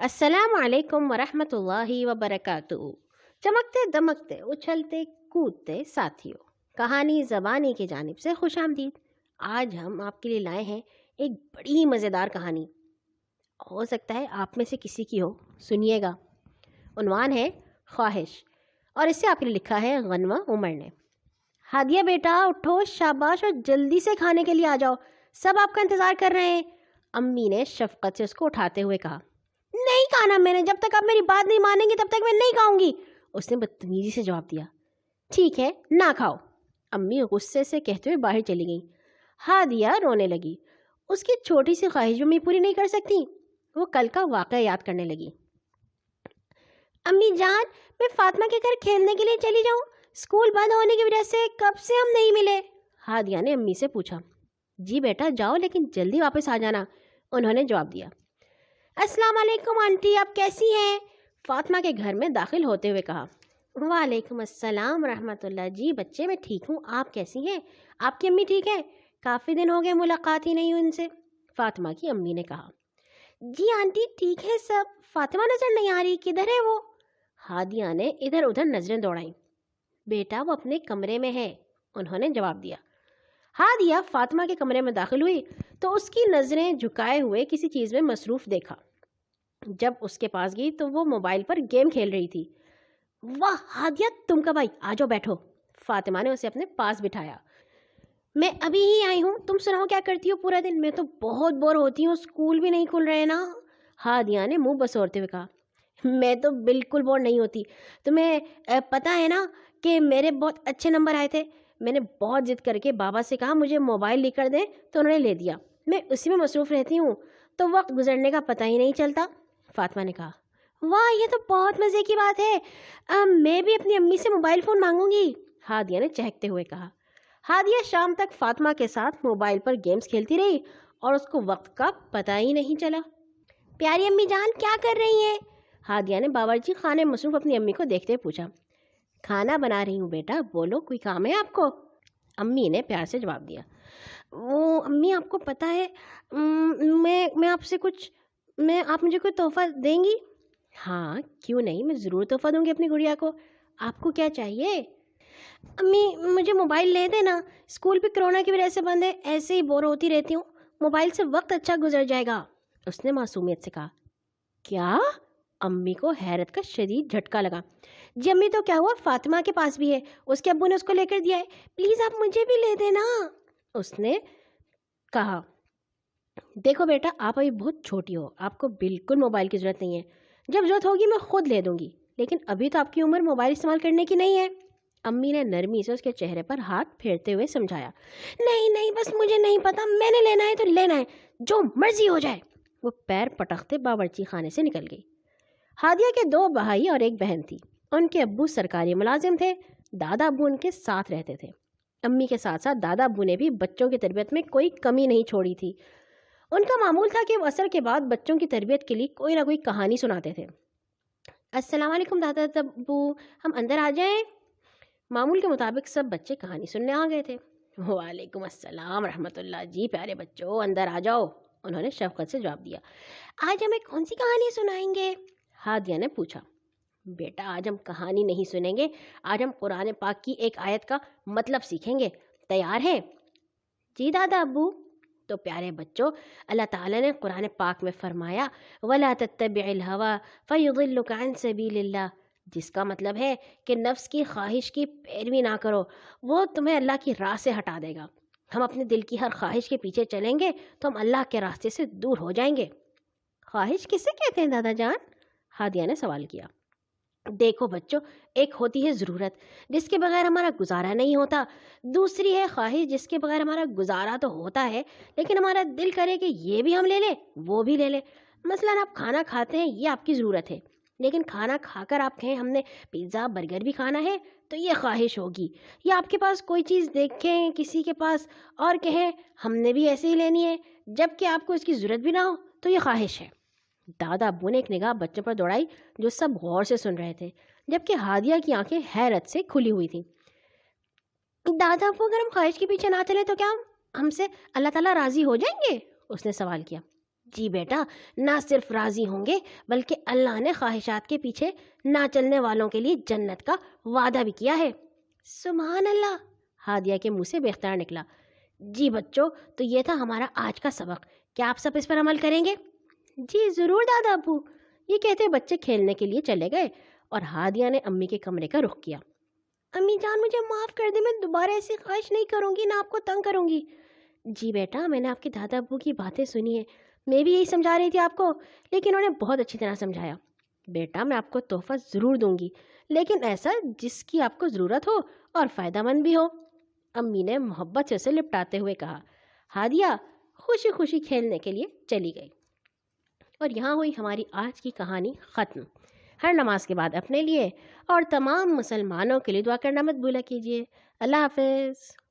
السلام علیکم ورحمۃ اللہ وبرکاتہ۔ چمکتے دمکتے اچھلتے کودتے ساتھیوں، کہانی زبانی کی جانب سے خوش آمدید۔ آج ہم آپ کے لیے لائے ہیں ایک بڑی مزیدار کہانی، ہو سکتا ہے آپ میں سے کسی کی ہو، سنیے گا۔ عنوان ہے خواہش، اور اسے آپ کے لیے لکھا ہے غنوہ عمر نے۔ ہادیہ بیٹا اٹھو، شاباش، اور جلدی سے کھانے کے لیے آ جاؤ، سب آپ کا انتظار کر رہے ہیں، امی نے شفقت سے اس کو اٹھاتے ہوئے کہا۔ نہیں کھانا میں نے، جب تک آپ میری بات نہیں مانیں گی تب تک میں نہیں کھاؤں گی، اس نے بدتمیزی سے جواب دیا۔ ٹھیک ہے، نہ کھاؤ، امی غصے سے کہتے ہوئے باہر چلی گئیں۔ ہادیہ رونے لگی، اس کی چھوٹی سی خواہش بھی امی پوری نہیں کر سکتی۔ وہ کل کا واقعہ یاد کرنے لگی۔ امی جان، میں فاطمہ کے گھر کھیلنے کے لیے چلی جاؤں؟ اسکول بند ہونے کی وجہ سے کب سے ہم نہیں ملے، ہادیہ نے امی سے پوچھا۔ جی بیٹا جاؤ، لیکن جلدی واپس آ جانا، انہوں نے جواب دیا۔ السلام علیکم آنٹی، آپ کیسی ہیں؟ فاطمہ کے گھر میں داخل ہوتے ہوئے کہا۔ وعلیکم السلام رحمۃ اللہ، جی بچے میں ٹھیک ہوں، آپ کیسی ہیں؟ آپ کی امی ٹھیک ہے؟ کافی دن ہو گئے ملاقات ہی نہیں ہوئی ان سے، فاطمہ کی امی نے کہا۔ جی آنٹی ٹھیک ہے سب، فاطمہ نظر نہیں آ رہی، کدھر ہے وہ؟ ہادیہ نے ادھر ادھر نظریں دوڑائیں۔ بیٹا وہ اپنے کمرے میں ہے، انہوں نے جواب دیا۔ ہادیہ فاطمہ کے کمرے میں داخل ہوئی تو اس کی نظریں جھکائے ہوئے کسی چیز میں مصروف دیکھا۔ جب اس کے پاس گئی تو وہ موبائل پر گیم کھیل رہی تھی۔ واہ ہادیہ، تم کب آئی؟ آ جاؤ بیٹھو، فاطمہ نے اسے اپنے پاس بٹھایا۔ میں ابھی ہی آئی ہوں، تم سناؤ کیا کرتی ہو پورا دن؟ میں تو بہت بور ہوتی ہوں، اسکول بھی نہیں کھل رہے نا، ہادیہ نے منہ بسورتے ہوئے کہا۔ میں تو بالکل بور نہیں ہوتی، تمہیں پتہ ہے نا کہ میرے بہت اچھے نمبر آئے تھے، میں نے بہت ضد کر کے بابا سے کہا مجھے موبائل لے کر دیں تو انہوں نے لے دیا، میں اسی میں مصروف رہتی ہوں تو وقت گزرنے کا پتہ ہی نہیں چلتا، فاطمہ نے کہا۔ واہ یہ تو بہت مزے کی بات ہے، میں بھی اپنی امی سے موبائل فون مانگوں گی، ہادیہ نے چہکتے ہوئے کہا۔ ہادیہ شام تک فاطمہ کے ساتھ موبائل پر گیمز کھیلتی رہی اور اس کو وقت کا پتہ ہی نہیں چلا۔ پیاری امی جان کیا کر رہی ہیں؟ ہادیہ نے باورچی خانے مصروف اپنی امی کو دیکھتے ہوئے پوچھا۔ کھانا بنا رہی ہوں بیٹا، بولو کوئی کام ہے آپ کو؟ امی نے پیار سے جواب دیا۔ وہ امی آپ کو پتہ ہے میں آپ سے کچھ آپ مجھے کوئی تحفہ دیں گی؟ ہاں کیوں نہیں، میں ضرور تحفہ دوں گی اپنی گڑیا کو، آپ کو کیا چاہیے؟ امی مجھے موبائل لے دینا، اسکول بھی کرونا کی وجہ سے بند ہے، ایسے ہی بور ہوتی رہتی ہوں، موبائل سے وقت اچھا گزر جائے گا، اس نے معصومیت سے کہا۔ کیا؟ امی کو حیرت کا شدید جھٹکا لگا۔ جی امی تو کیا ہوا، فاطمہ کے پاس بھی ہے، اس کے ابو نے اس کو لے کر دیا ہے، پلیز آپ مجھے بھی لے دینا، اس نے کہا۔ دیکھو بیٹا آپ ابھی بہت چھوٹی ہو، آپ کو بالکل موبائل کی ضرورت نہیں ہے، جب ضرورت ہوگی میں خود لے دوں گی، لیکن ابھی تو آپ کی عمر موبائل استعمال کرنے کی نہیں ہے، امی نے نرمی سے اس کے چہرے پر ہاتھ پھیرتے ہوئے سمجھایا۔ نہیں نہیں بس مجھے نہیں پتا، میں نے لینا ہے تو لینا ہے، جو مرضی ہو جائے، وہ پیر پٹکتے باورچی خانے سے نکل گئی۔ ہادیہ کے 2 بھائی اور 1 بہن تھی، ان کے ابو سرکاری ملازم تھے، دادا ابو ان کے ساتھ رہتے تھے، امی کے ساتھ ساتھ دادا ابو نے بھی بچوں کی تربیت میں کوئی کمی نہیں چھوڑی تھی، ان کا معمول تھا کہ وہ عصر کے بعد بچوں کی تربیت کے لیے کوئی نہ کوئی کہانی سناتے تھے۔ السلام علیکم دادا ابو، ہم اندر آ جائیں؟ معمول کے مطابق سب بچے کہانی سننے آ گئے تھے۔ وعلیکم السلام رحمۃ اللہ، جی پیارے بچوں اندر آ جاؤ، انہوں نے شفقت سے جواب دیا۔ آج ہمیں کون سی کہانی سنائیں گے؟ ہادیہ نے پوچھا۔ بیٹا آج ہم کہانی نہیں سنیں گے، آج ہم قرآن پاک کی ایک آیت کا مطلب سیکھیں گے، تیار ہیں؟ جی دادا ابو۔ تو پیارے بچوں، اللہ تعالیٰ نے قرآن پاک میں فرمایا وَلَا تَتَّبِعِ الْهَوَىٰ فَيُضِلُّكَ عَنْ سَبِيلِ اللَّهِ، جس کا مطلب ہے کہ نفس کی خواہش کی پیروی نہ کرو، وہ تمہیں اللہ کی راہ سے ہٹا دے گا۔ ہم اپنے دل کی ہر خواہش کے پیچھے چلیں گے تو ہم اللہ کے راستے سے دور ہو جائیں گے۔ خواہش کسے کہتے ہیں دادا جان؟ ہادیہ نے سوال کیا۔ دیکھو بچوں، ایک ہوتی ہے ضرورت جس کے بغیر ہمارا گزارا نہیں ہوتا، دوسری ہے خواہش جس کے بغیر ہمارا گزارا تو ہوتا ہے لیکن ہمارا دل کرے کہ یہ بھی ہم لے لیں وہ بھی لے لیں۔ مثلاً آپ کھانا کھاتے ہیں، یہ آپ کی ضرورت ہے، لیکن کھانا کھا کر آپ کہیں ہم نے پیزا برگر بھی کھانا ہے تو یہ خواہش ہوگی، یا آپ کے پاس کوئی چیز دیکھیں کسی کے پاس اور کہیں ہم نے بھی ایسے ہی لینی ہے جب کہ آپ کو اس کی ضرورت بھی نہ ہو تو یہ خواہش ہے۔ دادا ابو نے ایک نگاہ بچوں پر دوڑائی جو سب غور سے سن رہے تھے، جبکہ ہادیہ کی آنکھیں حیرت سے کھلی ہوئی تھیں۔ دادا ابو اگر ہم خواہش کے پیچھے نہ چلے تو کیا ہم سے اللہ تعالیٰ راضی ہو جائیں گے؟ اس نے سوال کیا۔ جی بیٹا، نہ صرف راضی ہوں گے بلکہ اللہ نے خواہشات کے پیچھے نہ چلنے والوں کے لیے جنت کا وعدہ بھی کیا ہے۔ سبحان اللہ، ہادیہ کے منہ سے بے اختیار نکلا۔ جی بچوں، تو یہ تھا ہمارا آج کا سبق، کیا آپ سب اس پر عمل کریں گے؟ جی ضرور دادا ابو، یہ کہتے بچے کھیلنے کے لیے چلے گئے اور ہادیہ نے امی کے کمرے کا رخ کیا۔ امی جان مجھے معاف کر دیں، میں دوبارہ ایسی خواہش نہیں کروں گی، نہ آپ کو تنگ کروں گی۔ جی بیٹا، میں نے آپ کے دادا ابو کی باتیں سنی ہیں، میں بھی یہی سمجھا رہی تھی آپ کو، لیکن انہوں نے بہت اچھی طرح سمجھایا۔ بیٹا میں آپ کو تحفہ ضرور دوں گی، لیکن ایسا جس کی آپ کو ضرورت ہو اور فائدہ مند بھی ہو، امی نے محبت سے اسے لپٹاتے ہوئے کہا۔ ہادیہ خوشی خوشی کھیلنے کے لیے چلی گئی۔ اور یہاں ہوئی ہماری آج کی کہانی ختم۔ ہر نماز کے بعد اپنے لیے اور تمام مسلمانوں کے لیے دعا کرنا مت بھولا کیجیے۔ اللہ حافظ۔